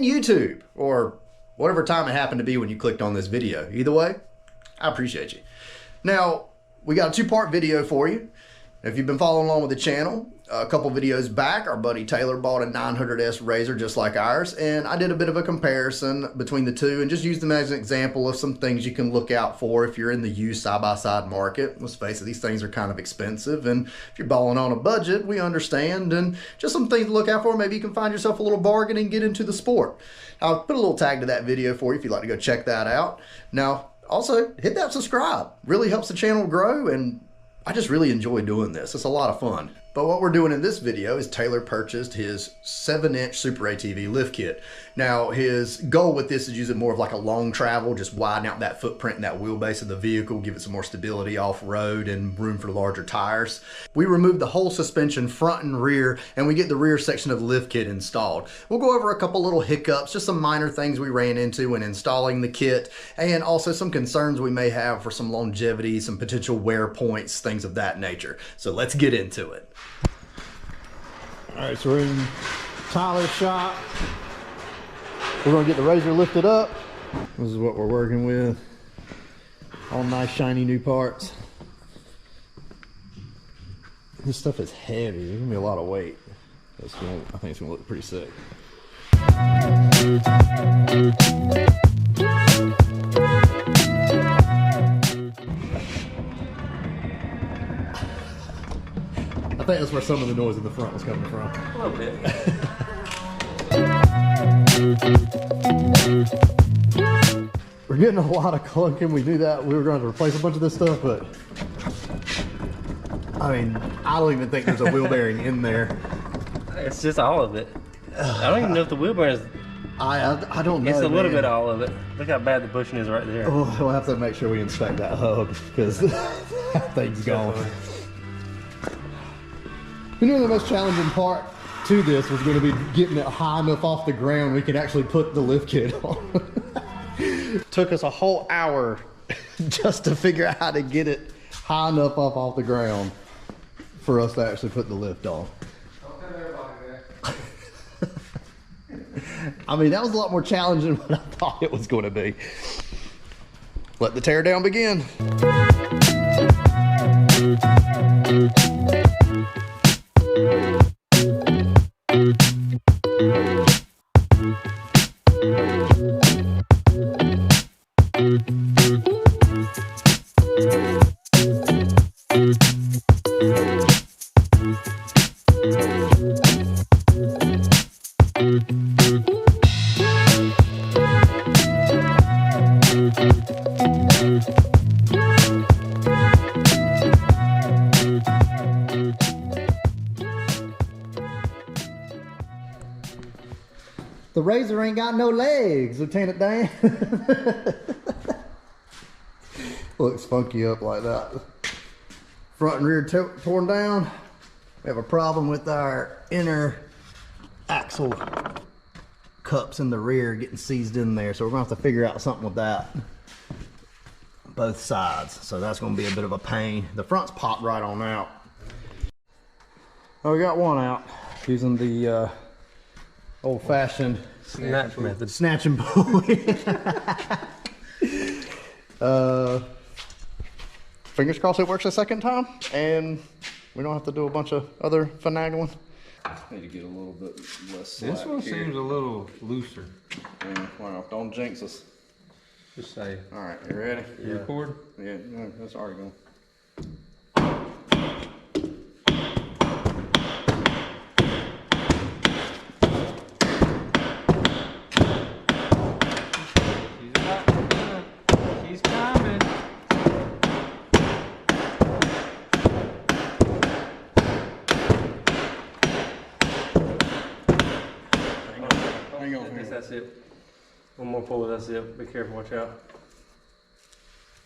in YouTube, or whatever time it happened to be when you clicked on this video. Either way, I appreciate you. Now, we got a 2-part video for you. If you've been following along with the channel, a couple videos back, our buddy Taylor bought a 900S RZR just like ours, and I did a bit of a comparison between the two and just used them as an example of some things you can look out for if you're in the used side-by-side market. Let's face it, these things are kind of expensive, and if you're balling on a budget, we understand, and just some things to look out for. Maybe you can find yourself a little bargain and get into the sport. I'll put a little tag to that video for you if you'd like to go check that out. Now, also, hit that subscribe. Really helps the channel grow, and I just really enjoy doing this. It's a lot of fun. But what we're doing in this video is Taylor purchased his 7-inch Super ATV lift kit. Now, his goal with this is use it more of like a long travel, just widen out that footprint and that wheelbase of the vehicle, give it some more stability off-road and room for larger tires. We removed the whole suspension front and rear, and we get the rear section of the lift kit installed. We'll go over a couple little hiccups, just some minor things we ran into when installing the kit, and also some concerns we may have for some longevity, some potential wear points, things of that nature. So let's get into it. All right, so we're in Tyler's shop. We're gonna get the RZR lifted up. This is what we're working with. All nice shiny new parts. This stuff is heavy. There's gonna be a lot of weight. I think it's gonna look pretty sick. I think that's where some of the noise in the front was coming from. A little bit. We're getting a lot of clunking. We knew that we were going to replace a bunch of this stuff, but I mean, I don't even think there's a wheel bearing in there. It's just all of it. I don't even know if the wheel bearing is. I don't know. It's a little bit all of it. Look how bad the bushing is right there. Oh, we'll have to make sure we inspect that hub because that thing's gone. You know, the most challenging part to this was going to be getting it high enough off the ground we could actually put the lift kit on. Took us a whole hour just to figure out how to get it high enough up off the ground for us to actually put the lift on. I mean, that was a lot more challenging than I thought it was going to be. Let the tear down begin. The RZR ain't got no legs, Lieutenant Dan. Looks funky up like that. Front and rear torn down. We have a problem with our inner axle cups in the rear getting seized in there, so we're gonna have to figure out something with that. Both sides, so that's gonna be a bit of a pain. The front's popped right on out. Oh, we got one out using the old-fashioned Snatch method. Snatch and pulley. Fingers crossed it works a second time, and we don't have to do a bunch of other finagling. Need to get a little bit less slack. This one seems a little looser. Well, don't jinx us. Just say. All right, you ready? You record? Yeah, that's already going. She's coming. Hang on. That's it. One more pull, that's it. Be careful, watch out.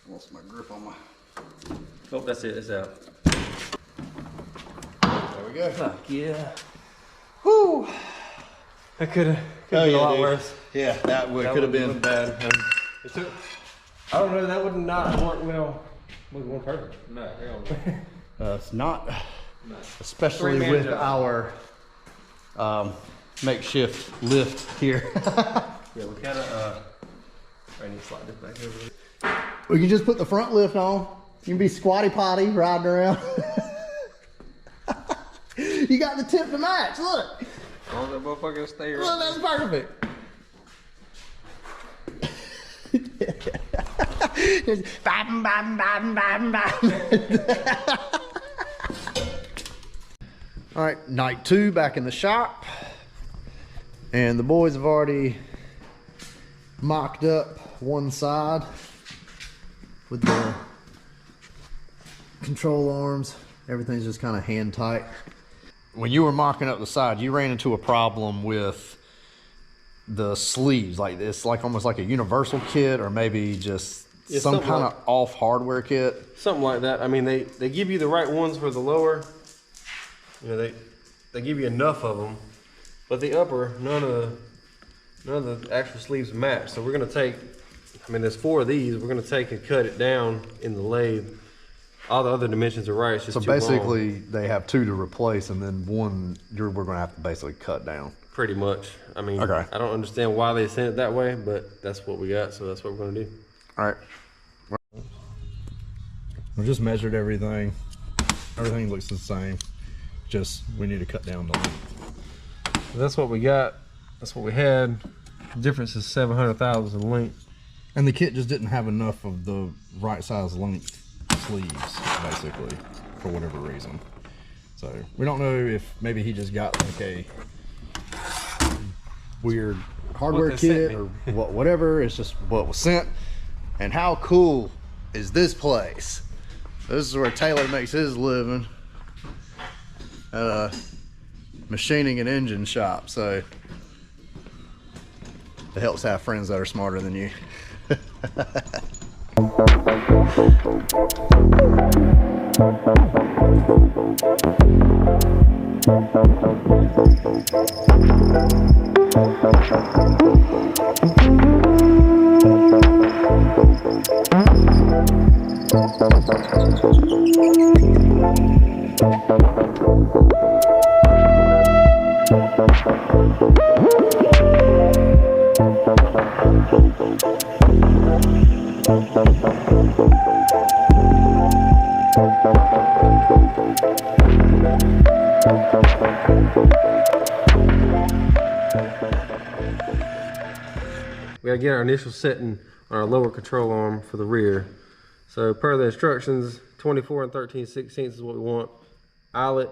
Lost my grip on my. Oh, that's it, it's out. There we go. Fuck yeah. Whew. That could have been a lot dude. worse. Yeah, that could have been bad. It took, I don't know, that would not work well with one person. No, hell It's not, no. especially Three-man with job. our makeshift lift here. Yeah, we kind of, I need to slide this back over there. We can just put the front lift on. You can be squatty potty riding around. You got the tip to match, look. As long as that motherfucker stay right. Look, that's perfect. Just bam, bam, bam, bam, bam. All right, night 2 back in the shop. And the boys have already mocked up one side with the control arms. Everything's just kind of hand tight. When you were mocking up the side, you ran into a problem with the sleeves. Like it's like almost like a universal kit, or maybe just some kind of off hardware kit. Something like that. I mean, they give you the right ones for the lower. You know, they give you enough of them, but the upper, none of the actual sleeves match. So we're gonna take, I mean, there's 4 of these. We're gonna take and cut it down in the lathe. All the other dimensions are right. It's just so basically, they have 2 to replace, and then 1 we're gonna have to basically cut down. Pretty much. I mean, okay. I don't understand why they sent it that way, but that's what we got, so that's what we're gonna do. All right. We just measured everything. Everything looks the same. Just we need to cut down the length. So that's what we got. That's what we had. The difference is 700 thousandths in length. And the kit just didn't have enough of the right size length sleeves, basically, for whatever reason. So we don't know if maybe he just got like a weird hardware kit or whatever. It's just what was sent. And how cool is this place? This is where Taylor makes his living. Machining and engine shop. So it helps have friends that are smarter than you. We gotta get our initial setting on our lower control arm for the rear. So per the instructions, 24 13/16 is what we want. Eyelet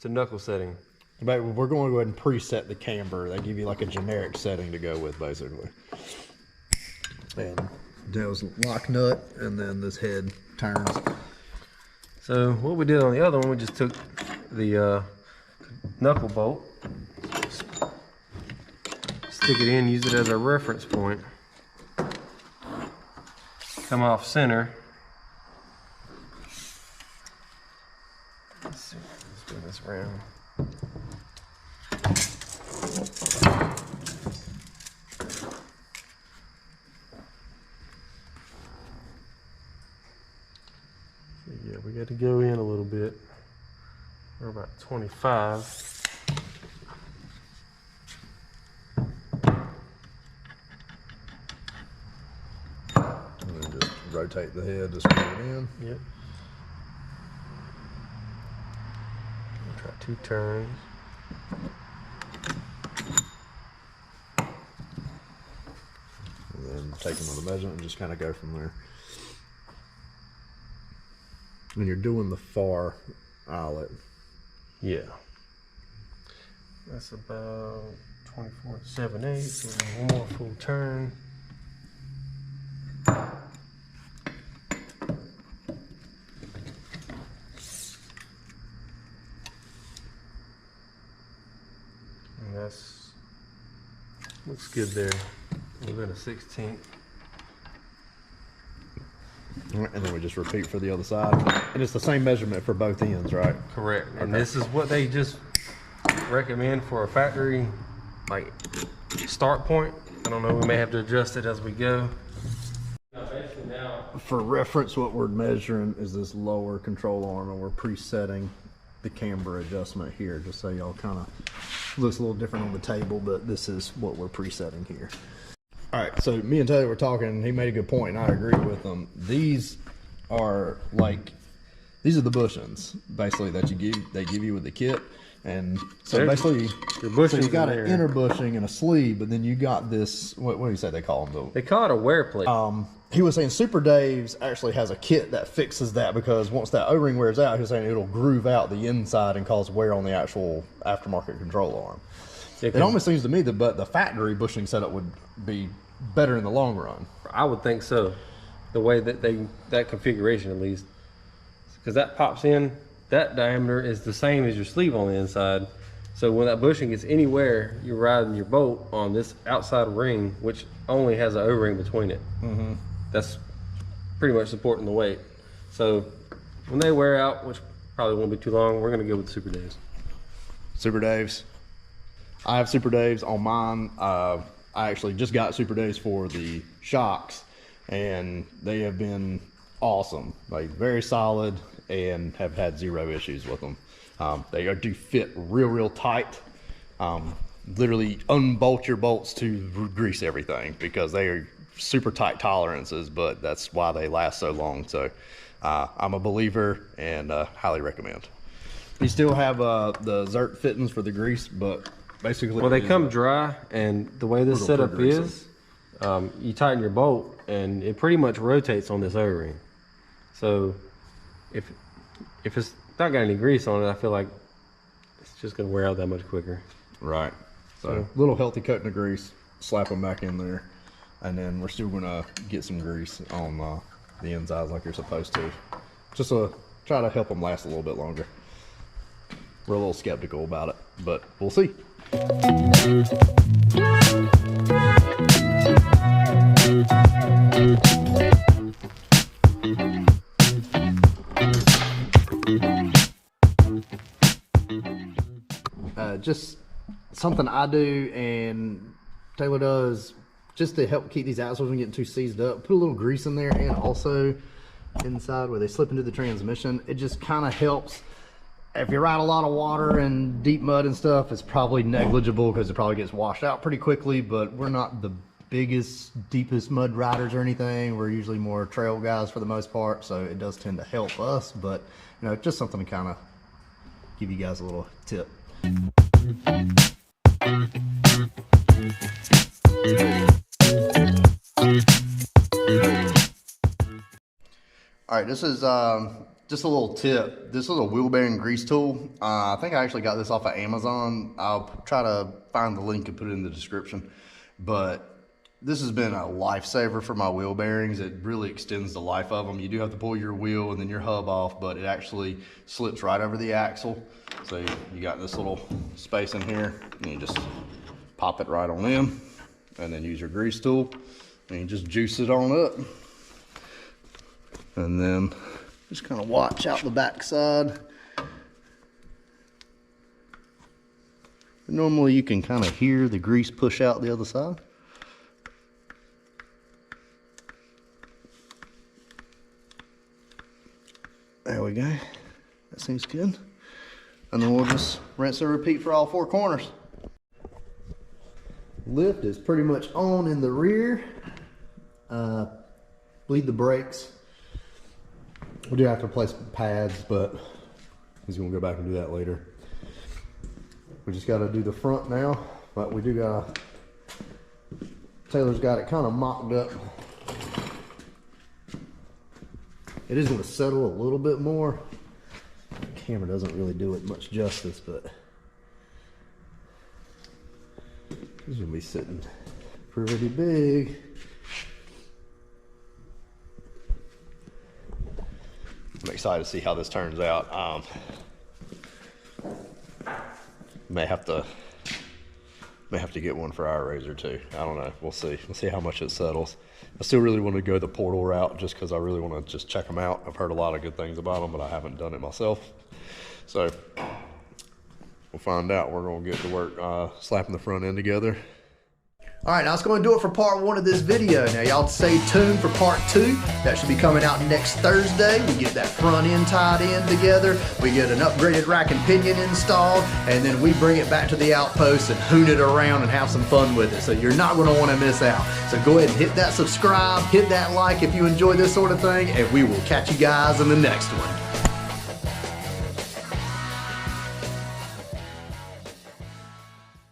to knuckle setting. But we're going to go ahead and preset the camber. They give you like a generic setting to go with, basically. And Dale's lock nut, and then this head turns. So what we did on the other one, we just took the knuckle bolt, stick it in, use it as our reference point, come off center. Let's see, let's spin this around. Yeah, we got to go in a little bit. We're about 25. And then just rotate the head to screw it in. Yep. We'll try 2 turns. And then take another measurement and just kind of go from there. And you're doing the far eyelet. Yeah. That's about 24 7/8. So one more full turn. And that's looks good there. We've got a 16th. And then we just repeat for the other side. And it's the same measurement for both ends, right? Correct. And this is what they just recommend for a factory like start point. I don't know, we may have to adjust it as we go. Basically now, For reference, what we're measuring is this lower control arm, and we're presetting the camber adjustment here, just so y'all kind of looks a little different on the table, but this is what we're presetting here. All right, so me and Taylor were talking, and he made a good point, and I agree with him. These are the bushings basically that they give you with the kit. And so basically, so you got an inner bushing and a sleeve, but then you got this, what do you say they call them though? They call it a wear plate. He was saying Super Dave's actually has a kit that fixes that, because once that O-ring wears out, he was saying it'll groove out the inside and cause wear on the actual aftermarket control arm. It almost seems to me that the factory bushing setup would be better in the long run. I would think so. The way that that configuration at least, because that pops in, that diameter is the same as your sleeve on the inside. So when that bushing gets anywhere, you're riding your boat on this outside ring, which only has an O-ring between it. Mm-hmm. That's pretty much supporting the weight. So when they wear out, which probably won't be too long, we're gonna go with Super Dave's. Super Dave's. I have Super Dave's on mine. I actually just got Super Dave's for the shocks, and they have been awesome. Like, very solid, and have had zero issues with them. They do fit real tight. Literally unbolt your bolts to grease everything, because they are super tight tolerances, but that's why they last so long. So I'm a believer, and highly recommend. You still have the Zert fittings for the grease, but basically, well, they come dry, and the way this setup is, you tighten your bolt, and it pretty much rotates on this O-ring. So if it's not got any grease on it, I feel like it's just gonna wear out that much quicker. Right. So little healthy coating of grease, slap them back in there, and then we're still gonna get some grease on the insides like you're supposed to. Just try to help them last a little bit longer. We're a little skeptical about it, but we'll see. Just something I do and Taylor does, just to help keep these axles from getting too seized up. Put a little grease in there, and also inside where they slip into the transmission. It just kind of helps. If you ride a lot of water and deep mud and stuff, it's probably negligible, because it probably gets washed out pretty quickly, but we're not the biggest, deepest mud riders or anything. We're usually more trail guys for the most part, so it does tend to help us. But you know, just something to kind of give you guys a little tip. All right, this is just a little tip. This is a wheel bearing grease tool. I think I actually got this off of Amazon. I'll try to find the link and put it in the description. But this has been a lifesaver for my wheel bearings. It really extends the life of them. You do have to pull your wheel and then your hub off, but it actually slips right over the axle. So you got this little space in here, and you just pop it right on in, and then use your grease tool, and you just juice it on up. And then just kind of watch out the back side. Normally you can kind of hear the grease push out the other side. There we go. That seems good. And then we'll just rinse and repeat for all four corners. Lift is pretty much on in the rear. Bleed the brakes. We do have to replace pads, but he's gonna go back and do that later. We just gotta do the front now, but we do gotta, Taylor's got it kind of mocked up. It is gonna settle a little bit more. The camera doesn't really do it much justice, but he's gonna be sitting pretty big. I'm excited to see how this turns out. May have to get one for our RZR too. I don't know. We'll see. We'll see how much it settles. I still really want to go the portal route, just because I really want to just check them out. I've heard a lot of good things about them, but I haven't done it myself. So we'll find out. We're gonna get to work slapping the front end together. All right, now that's going to do it for part 1 of this video. Now y'all stay tuned for part 2. That should be coming out next Thursday. We get that front end tied in together. We get an upgraded rack and pinion installed, and then we bring it back to the outpost and hoon it around and have some fun with it. So you're not going to want to miss out. So go ahead and hit that subscribe, hit that like if you enjoy this sort of thing, and we will catch you guys in the next one.